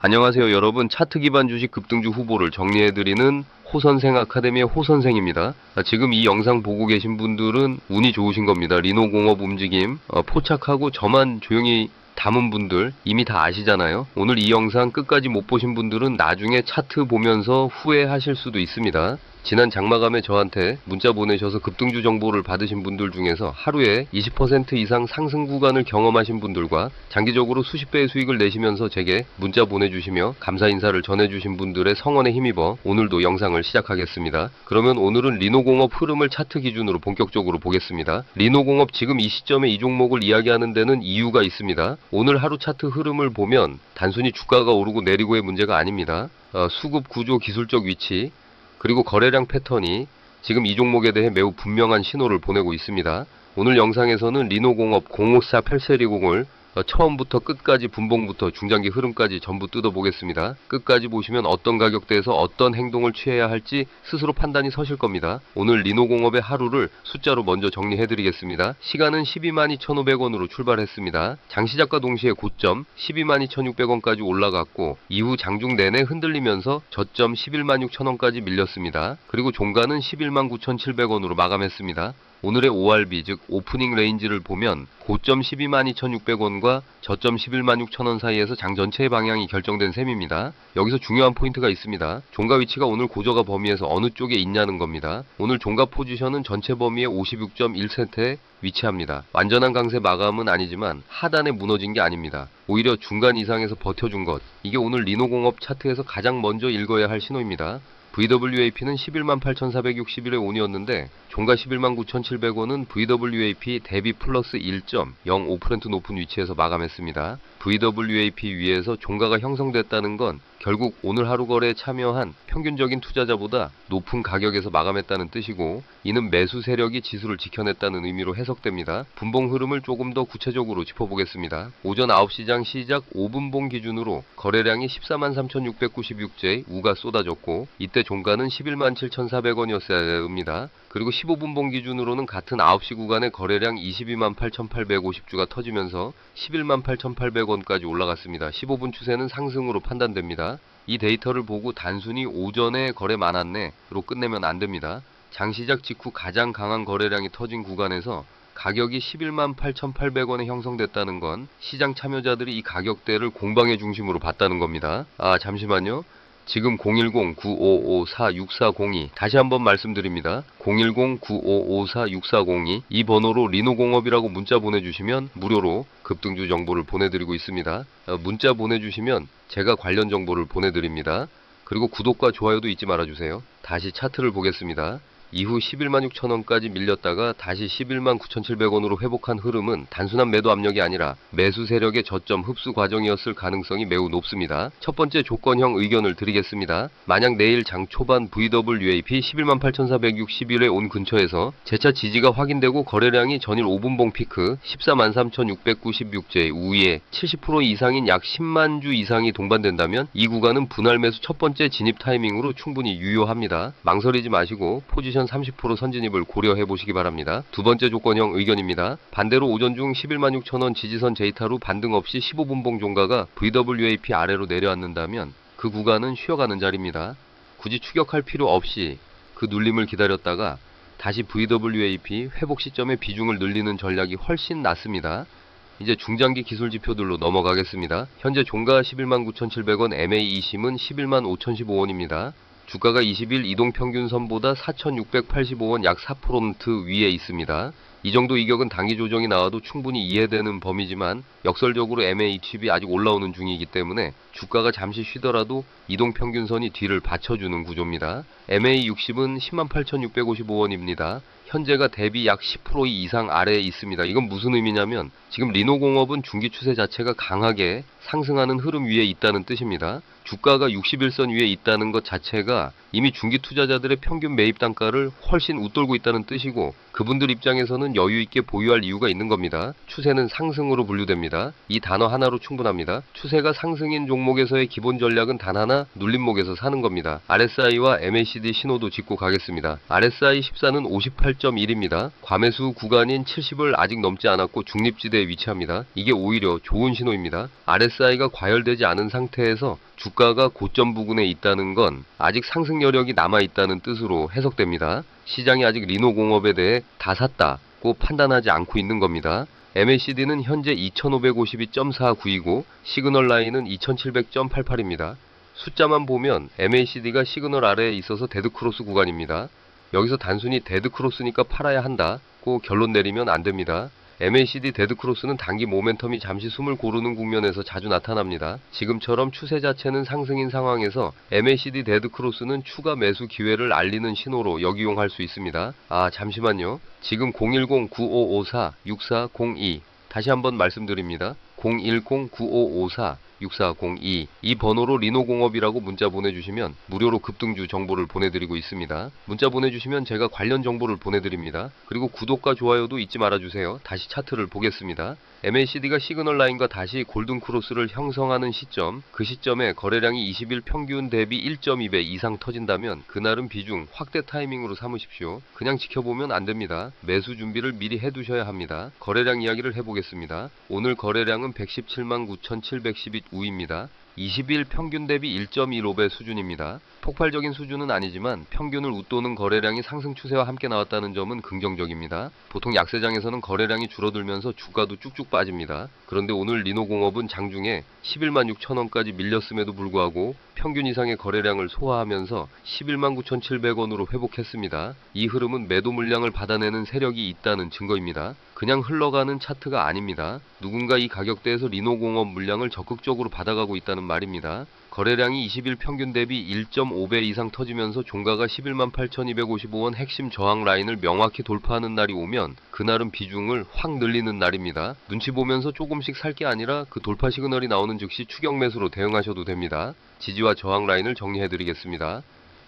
안녕하세요 여러분. 차트 기반 주식 급등주 후보를 정리해드리는 호선생 아카데미의 호선생입니다. 지금 이 영상 보고 계신 분들은 운이 좋으신 겁니다. 리노공업 움직임 포착하고 저만 조용히 담은 분들 이미 다 아시잖아요. 오늘 이 영상 끝까지 못 보신 분들은 나중에 차트 보면서 후회하실 수도 있습니다. 지난 장마감에 저한테 문자 보내셔서 급등주 정보를 받으신 분들 중에서 하루에 20% 이상 상승 구간을 경험하신 분들과 장기적으로 수십 배의 수익을 내시면서 제게 문자 보내주시며 감사 인사를 전해주신 분들의 성원에 힘입어 오늘도 영상을 시작하겠습니다. 그러면 오늘은 리노공업 흐름을 차트 기준으로 본격적으로 보겠습니다. 리노공업 지금 이 시점에 이 종목을 이야기하는 데는 이유가 있습니다. 오늘 하루 차트 흐름을 보면 단순히 주가가 오르고 내리고의 문제가 아닙니다. 수급 구조 기술적 위치 그리고 거래량 패턴이 지금 이 종목에 대해 매우 분명한 신호를 보내고 있습니다. 오늘 영상에서는 리노공업 054 8세리공을 처음부터 끝까지 분봉부터 중장기 흐름까지 전부 뜯어보겠습니다. 끝까지 보시면 어떤 가격대에서 어떤 행동을 취해야 할지 스스로 판단이 서실 겁니다. 오늘 리노공업의 하루를 숫자로 먼저 정리해드리겠습니다. 시간은 122,2,500원으로 출발했습니다. 장시작과 동시에 고점 122,600원까지 올라갔고 이후 장중 내내 흔들리면서 저점 116,000원까지 밀렸습니다. 그리고 종가는 119,700원으로 마감했습니다. 오늘의 ORB 즉 오프닝 레인지를 보면 고점 122,600원과 저점 116,000원 사이에서 장 전체의 방향이 결정된 셈입니다. 여기서 중요한 포인트가 있습니다. 종가 위치가 오늘 고저가 범위에서 어느 쪽에 있냐는 겁니다. 오늘 종가 포지션은 전체 범위의 56.1세트에 위치합니다. 완전한 강세 마감은 아니지만 하단에 무너진 게 아닙니다. 오히려 중간 이상에서 버텨준 것, 이게 오늘 리노공업 차트에서 가장 먼저 읽어야 할 신호입니다. VWAP는 118,461의 온이었는데 종가 119,700원은 VWAP 대비 플러스 1.05% 높은 위치에서 마감했습니다. VWAP 위에서 종가가 형성됐다는 건 결국 오늘 하루 거래에 참여한 평균적인 투자자보다 높은 가격에서 마감했다는 뜻이고 이는 매수 세력이 지수를 지켜냈다는 의미로 해석됩니다. 분봉 흐름을 조금 더 구체적으로 짚어보겠습니다. 오전 9시장 시작 5분봉 기준으로 거래량이 143,696재의 우가 쏟아졌고 이때 종가는 117,400원이었어야 합니다. 그리고 15분봉 기준으로는 같은 9시 구간의 거래량 228,850주가 터지면서 118,800원까지 올라갔습니다. 15분 추세는 상승으로 판단됩니다. 이 데이터를 보고 단순히 오전에 거래 많았네로 끝내면 안됩니다. 장시작 직후 가장 강한 거래량이 터진 구간에서 가격이 118,800원에 형성됐다는 건 시장 참여자들이 이 가격대를 공방의 중심으로 봤다는 겁니다. 잠시만요. 지금 010-9554-6402 다시 한번 말씀드립니다. 010-9554-6402 이 번호로 리노공업이라고 문자 보내주시면 무료로 급등주 정보를 보내드리고 있습니다. 문자 보내주시면 제가 관련 정보를 보내드립니다. 그리고 구독과 좋아요도 잊지 말아주세요. 다시 차트를 보겠습니다. 이후 116,000원까지 밀렸다가 다시 119,700원으로 회복한 흐름은 단순한 매도 압력이 아니라 매수 세력의 저점 흡수 과정이었을 가능성이 매우 높습니다. 첫 번째 조건형 의견을 드리겠습니다. 만약 내일 장 초반 VWAP 118,461에 온 근처에서 재차 지지가 확인되고 거래량이 전일 5분봉 피크 143,696재 우위에 70% 이상인 약 10만 주 이상이 동반된다면 이 구간은 분할 매수 첫 번째 진입 타이밍으로 충분히 유효합니다. 망설이지 마시고 포지션 30% 선진입을 고려해 보시기 바랍니다. 두 번째 조건형 의견입니다. 반대로 오전 중 116,000원 지지선 제이타로 반등 없이 15분봉 종가가 VWAP 아래로 내려앉는다면 그 구간은 쉬어가는 자리입니다. 굳이 추격할 필요 없이 그 눌림을 기다렸다가 다시 VWAP 회복 시점의 비중을 늘리는 전략이 훨씬 낫습니다. 이제 중장기 기술 지표들로 넘어가겠습니다. 현재 종가 119,700원, MA20은 115,015원입니다. 주가가 20일 이동평균선보다 4,685원 약 4% 위에 있습니다. 이 정도 이격은 단기 조정이 나와도 충분히 이해되는 범위지만 역설적으로 MA20이 아직 올라오는 중이기 때문에 주가가 잠시 쉬더라도 이동평균선이 뒤를 받쳐주는 구조입니다. MA60은 108,655원입니다. 현재가 대비 약 10% 이상 아래에 있습니다. 이건 무슨 의미냐면 지금 리노공업은 중기 추세 자체가 강하게 상승하는 흐름 위에 있다는 뜻입니다. 주가가 61선 위에 있다는 것 자체가 이미 중기 투자자들의 평균 매입 단가를 훨씬 웃돌고 있다는 뜻이고 그분들 입장에서는 차트는 여유 있게 보유할 이유가 있는 겁니다. 추세는 상승으로 분류됩니다. 이 단어 하나로 충분합니다. 추세가 상승인 종목에서의 기본 전략은 단 하나, 눌림목에서 사는 겁니다. RSI와 MACD 신호도 짚고 가겠습니다. RSI 14는 58.1입니다. 과매수 구간인 70을 아직 넘지 않았고 중립지대에 위치합니다. 이게 오히려 좋은 신호입니다. RSI가 과열되지 않은 상태에서 주가가 고점 부근에 있다는 건 아직 상승 여력이 남아있다는 뜻으로 해석됩니다. 시장이 아직 리노공업에 대해 다 샀다고 판단하지 않고 있는 겁니다. MACD는 현재 2552.49이고 시그널 라인은 2700.88입니다. 숫자만 보면 MACD가 시그널 아래에 있어서 데드크로스 구간입니다. 여기서 단순히 데드크로스니까 팔아야 한다고 결론 내리면 안 됩니다. MACD 데드크로스는 단기 모멘텀이 잠시 숨을 고르는 국면에서 자주 나타납니다. 지금처럼 추세 자체는 상승인 상황에서 MACD 데드크로스는 추가 매수 기회를 알리는 신호로 역이용할 수 있습니다. 잠시만요. 지금 010-9554-6402 다시 한번 말씀드립니다. 010-9554-6402 이 번호로 리노공업이라고 문자 보내주시면 무료로 급등주 정보를 보내드리고 있습니다. 문자 보내주시면 제가 관련 정보를 보내드립니다. 그리고 구독과 좋아요도 잊지 말아주세요. 다시 차트를 보겠습니다. MACD가 시그널 라인과 다시 골든 크로스를 형성하는 시점, 그 시점에 거래량이 20일 평균 대비 1.2배 이상 터진다면 그날은 비중 확대 타이밍으로 삼으십시오. 그냥 지켜보면 안 됩니다. 매수 준비를 미리 해두셔야 합니다. 거래량 이야기를 해보겠습니다. 오늘 거래량은 117만 9,712우입니다. 20일 평균 대비 1.15배 수준입니다. 폭발적인 수준은 아니지만 평균을 웃도는 거래량이 상승 추세와 함께 나왔다는 점은 긍정적입니다. 보통 약세장에서는 거래량이 줄어들면서 주가도 쭉쭉 빠집니다. 그런데 오늘 리노공업은 장중에 11만 6천원까지 밀렸음에도 불구하고 평균 이상의 거래량을 소화하면서 11만 9,700원으로 회복했습니다. 이 흐름은 매도 물량을 받아내는 세력이 있다는 증거입니다. 그냥 흘러가는 차트가 아닙니다. 누군가 이 가격대에서 리노공업 물량을 적극적으로 받아가고 있다는 말입니다. 거래량이 20일 평균 대비 1.5배 이상 터지면서 종가가 11만 8,255원 핵심 저항 라인을 명확히 돌파하는 날이 오면 그날은 비중을 확 늘리는 날입니다. 눈치 보면서 조금씩 살 게 아니라 그 돌파 시그널이 나오는 즉시 추격 매수로 대응하셔도 됩니다. 지지와 저항 라인을 정리해드리겠습니다.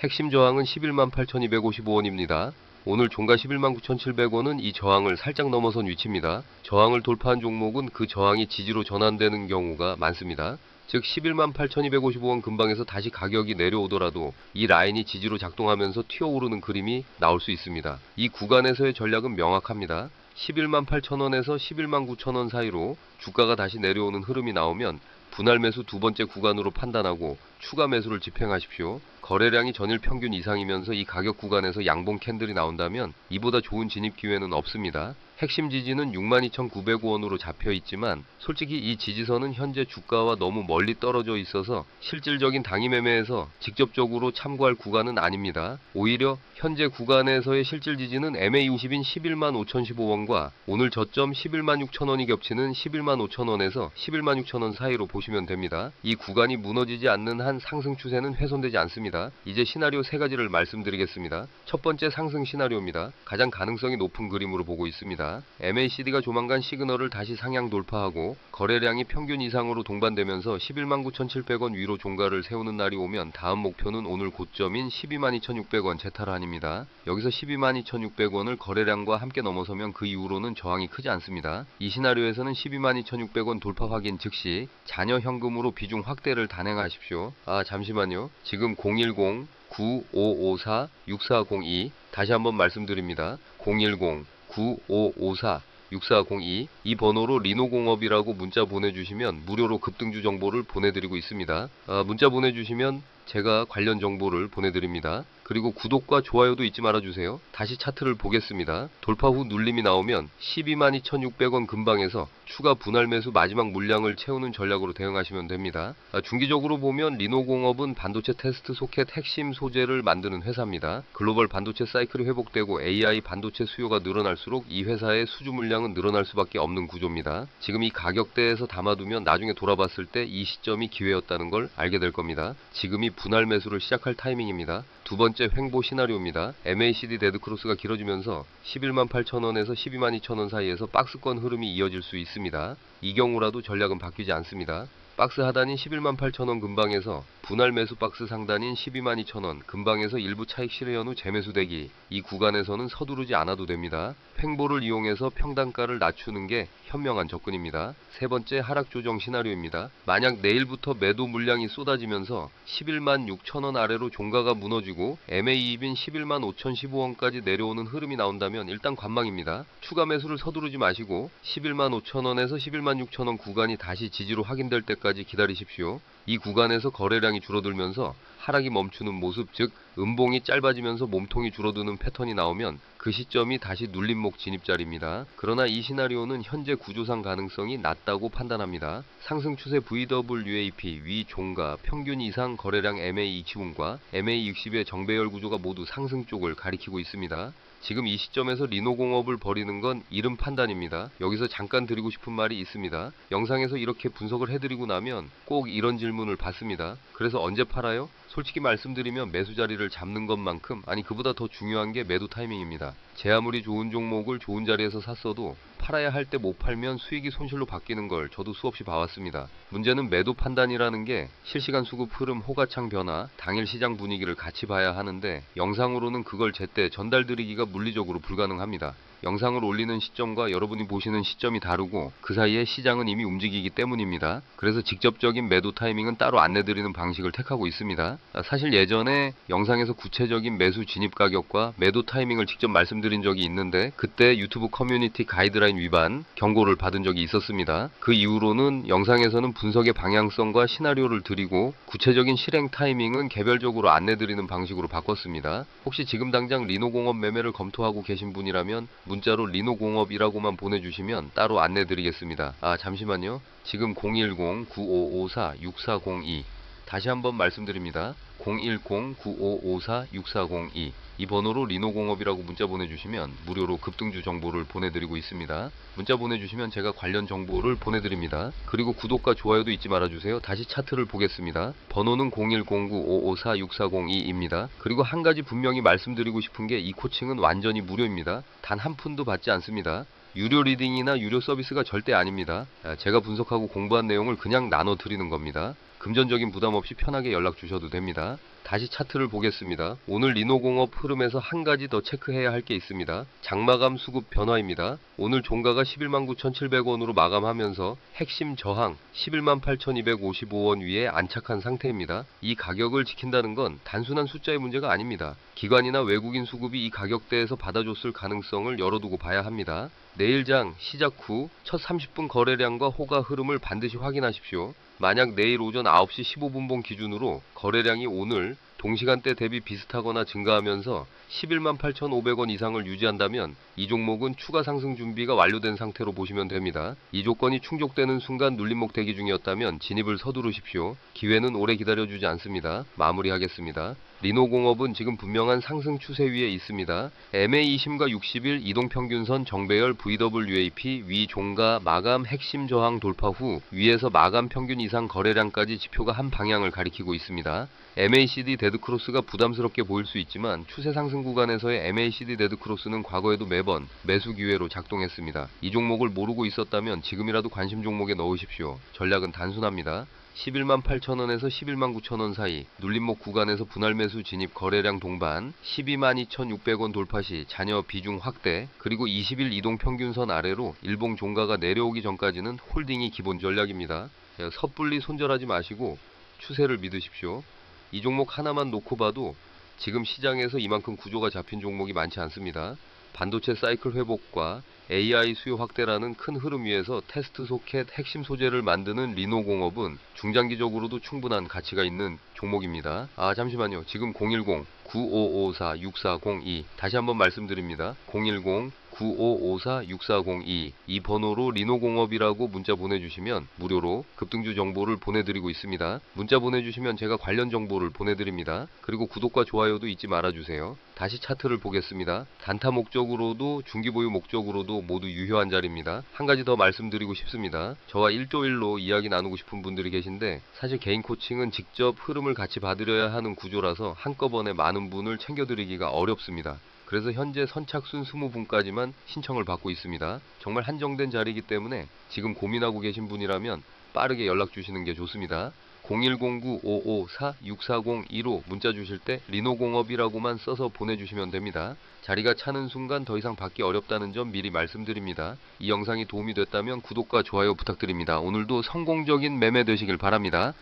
핵심 저항은 11만 8,255원입니다. 오늘 종가 11만 9,700원은 이 저항을 살짝 넘어선 위치입니다. 저항을 돌파한 종목은 그 저항이 지지로 전환되는 경우가 많습니다. 즉 11만 8,255원 근방에서 다시 가격이 내려오더라도 이 라인이 지지로 작동하면서 튀어오르는 그림이 나올 수 있습니다. 이 구간에서의 전략은 명확합니다. 11만 8천원에서 11만 9천원 사이로 주가가 다시 내려오는 흐름이 나오면 분할 매수 두 번째 구간으로 판단하고 추가 매수를 집행하십시오. 거래량이 전일 평균 이상이면서 이 가격 구간에서 양봉 캔들이 나온다면 이보다 좋은 진입 기회는 없습니다. 핵심 지지는 62,900원으로 잡혀 있지만 솔직히 이 지지선은 현재 주가와 너무 멀리 떨어져 있어서 실질적인 당일 매매에서 직접적으로 참고할 구간은 아닙니다. 오히려 현재 구간에서의 실질 지지는 MA50인 11만 5,015원과 오늘 저점 11만 6천원이 겹치는 11만 5천원에서 11만 6천원 사이로 보시면 됩니다. 이 구간이 무너지지 않는 한 상승 추세는 훼손되지 않습니다. 이제 시나리오 세 가지를 말씀드리겠습니다. 첫 번째 상승 시나리오입니다. 가장 가능성이 높은 그림으로 보고 있습니다. MACD가 조만간 시그널을 다시 상향 돌파하고 거래량이 평균 이상으로 동반되면서 11만 9,700원 위로 종가를 세우는 날이 오면 다음 목표는 오늘 고점인 12만 2,600원 재탈환입니다. 여기서 12만 2,600원을 거래량과 함께 넘어서면 그 이후로는 저항이 크지 않습니다. 이 시나리오에서는 12만 2,600원 돌파 확인 즉시 잔여 현금으로 비중 확대를 단행하십시오. 잠시만요. 지금 010-9554-6402 다시 한번 말씀드립니다. 010-9554-6402 이 번호로 리노공업이라고 문자 보내주시면 무료로 급등주 정보를 보내드리고 있습니다. 문자 보내주시면 제가 관련 정보를 보내드립니다. 그리고 구독과 좋아요도 잊지 말아주세요. 다시 차트를 보겠습니다. 돌파 후 눌림이 나오면 12만 2,600원 근방에서 추가 분할 매수 마지막 물량을 채우는 전략으로 대응하시면 됩니다. 중기적으로 보면 리노공업은 반도체 테스트 소켓 핵심 소재를 만드는 회사입니다. 글로벌 반도체 사이클이 회복되고 AI 반도체 수요가 늘어날수록 이 회사의 수주 물량은 늘어날 수밖에 없는 구조입니다. 지금 이 가격대에서 담아두면 나중에 돌아봤을 때 이 시점이 기회였다는 걸 알게 될 겁니다. 지금이 분할 매수를 시작할 타이밍입니다. 두 번째 횡보 시나리오입니다. MACD 데드크로스가 길어지면서 11만 8천원에서 12만 2천원 사이에서 박스권 흐름이 이어질 수 있습니다. 이 경우라도 전략은 바뀌지 않습니다. 박스 하단인 118,000원 근방에서 분할 매수 박스 상단인 122,000원 근방에서 일부 차익 실현 후 재매수 대기. 이 구간에서는 서두르지 않아도 됩니다. 횡보를 이용해서 평단가를 낮추는 게 현명한 접근입니다. 세 번째, 하락 조정 시나리오입니다. 만약 내일부터 매도 물량이 쏟아지면서 116,000원 아래로 종가가 무너지고 MAEIB인 115,015원까지 내려오는 흐름이 나온다면 일단 관망입니다. 추가 매수를 서두르지 마시고 115,000원에서 116,000원 구간이 다시 지지로 확인될 때까지 기다리십시오. 이 구간에서 거래량이 줄어들면서 하락이 멈추는 모습, 즉 음봉이 짧아지면서 몸통이 줄어드는 패턴이 나오면 그 시점이 다시 눌림목 진입 자리입니다. 그러나 이 시나리오는 현재 구조상 가능성이 낮다고 판단합니다. 상승 추세 VWAP 위 종가 평균 이상 거래량 MA20과 MA60의 정배열 구조가 모두 상승 쪽을 가리키고 있습니다. 지금 이 시점에서 리노공업을 벌이는 건 이른 판단입니다. 여기서 잠깐 드리고 싶은 말이 있습니다. 영상에서 이렇게 분석을 해드리고 나면 꼭 이런 질문을 받습니다. 그래서 언제 팔아요? 솔직히 말씀드리면 매수 자리를 잡는 것만큼, 아니 그보다 더 중요한 게 매도 타이밍입니다. 제 아무리 좋은 종목을 좋은 자리에서 샀어도 팔아야 할 때 못 팔면 수익이 손실로 바뀌는 걸 저도 수없이 봐왔습니다. 문제는 매도 판단이라는 게 실시간 수급 흐름, 호가창 변화, 당일 시장 분위기를 같이 봐야 하는데 영상으로는 그걸 제때 전달드리기가 물리적으로 불가능합니다. 영상을 올리는 시점과 여러분이 보시는 시점이 다르고 그 사이에 시장은 이미 움직이기 때문입니다. 그래서 직접적인 매도 타이밍은 따로 안내드리는 방식을 택하고 있습니다. 사실 예전에 영상에서 구체적인 매수 진입 가격과 매도 타이밍을 직접 말씀드린 적이 있는데 그때 유튜브 커뮤니티 가이드라인 위반 경고를 받은 적이 있었습니다. 그 이후로는 영상에서는 분석의 방향성과 시나리오를 드리고 구체적인 실행 타이밍은 개별적으로 안내드리는 방식으로 바꿨습니다. 혹시 지금 당장 리노공업 매매를 검토하고 계신 분이라면 문자로 리노공업이라고만 보내주시면 따로 안내드리겠습니다. 잠시만요. 지금 010-9554-6402 다시 한번 말씀드립니다. 010-9554-6402 이 번호로 리노공업이라고 문자 보내주시면 무료로 급등주 정보를 보내드리고 있습니다. 문자 보내주시면 제가 관련 정보를 보내드립니다. 그리고 구독과 좋아요도 잊지 말아주세요. 다시 차트를 보겠습니다. 번호는 010-9554-6402입니다. 그리고 한 가지 분명히 말씀드리고 싶은 게 이 코칭은 완전히 무료입니다. 단 한 푼도 받지 않습니다. 유료 리딩이나 유료 서비스가 절대 아닙니다. 제가 분석하고 공부한 내용을 그냥 나눠드리는 겁니다. 금전적인 부담 없이 편하게 연락 주셔도 됩니다. 다시 차트를 보겠습니다. 오늘 리노공업 흐름에서 한 가지 더 체크해야 할 게 있습니다. 장마감 수급 변화입니다. 오늘 종가가 119,700원으로 마감하면서 핵심 저항 118,255원 위에 안착한 상태입니다. 이 가격을 지킨다는 건 단순한 숫자의 문제가 아닙니다. 기관이나 외국인 수급이 이 가격대에서 받아줬을 가능성을 열어두고 봐야 합니다. 내일장 시작 후 첫 30분 거래량과 호가 흐름을 반드시 확인하십시오. 만약 내일 오전 9시 15분봉 기준으로 거래량이 오늘 동시간대 대비 비슷하거나 증가하면서 118,500원 이상을 유지한다면 이 종목은 추가 상승 준비가 완료된 상태로 보시면 됩니다. 이 조건이 충족되는 순간 눌림목 대기 중이었다면 진입을 서두르십시오. 기회는 오래 기다려주지 않습니다. 마무리하겠습니다. 리노공업은 지금 분명한 상승 추세 위에 있습니다. MA20과 60일 이동평균선 정배열 VWAP 위 종가 마감 핵심 저항 돌파 후 위에서 마감 평균 이상 거래량까지 지표가 한 방향을 가리키고 있습니다. MACD 데드크로스가 부담스럽게 보일 수 있지만 추세 상승 구간에서의 MACD 데드크로스는 과거에도 매번 매수 기회로 작동했습니다. 이 종목을 모르고 있었다면 지금이라도 관심 종목에 넣으십시오. 전략은 단순합니다. 118,000원에서 119,000원 사이 눌림목 구간에서 분할 매수 진입 거래량 동반 122,600원 돌파 시 잔여 비중 확대 그리고 20일 이동 평균선 아래로 일봉 종가가 내려오기 전까지는 홀딩이 기본 전략입니다. 섣불리 손절하지 마시고 추세를 믿으십시오. 이 종목 하나만 놓고 봐도 지금 시장에서 이만큼 구조가 잡힌 종목이 많지 않습니다. 반도체 사이클 회복과 AI 수요 확대라는 큰 흐름 위에서 테스트 소켓 핵심 소재를 만드는 리노공업은 중장기적으로도 충분한 가치가 있는 종목입니다. 잠시만요. 지금 010-9554-6402 다시 한번 말씀드립니다. 010-9554-6402 이 번호로 리노공업이라고 문자 보내주시면 무료로 급등주 정보를 보내드리고 있습니다. 문자 보내주시면 제가 관련 정보를 보내드립니다. 그리고 구독과 좋아요도 잊지 말아주세요. 다시 차트를 보겠습니다. 단타 목적으로도 중기보유 목적으로도 모두 유효한 자리입니다. 한 가지 더 말씀드리고 싶습니다. 저와 1대1로 이야기 나누고 싶은 분들이 계신데 사실 개인 코칭은 직접 흐름을 같이 받으려야 하는 구조라서 한꺼번에 많은 분을 챙겨드리기가 어렵습니다. 그래서 현재 선착순 20분까지만 신청을 받고 있습니다. 정말 한정된 자리이기 때문에 지금 고민하고 계신 분이라면 빠르게 연락 주시는 게 좋습니다. 0109-554-6402로 문자 주실 때 리노공업이라고만 써서 보내주시면 됩니다. 자리가 차는 순간 더 이상 받기 어렵다는 점 미리 말씀드립니다. 이 영상이 도움이 됐다면 구독과 좋아요 부탁드립니다. 오늘도 성공적인 매매 되시길 바랍니다.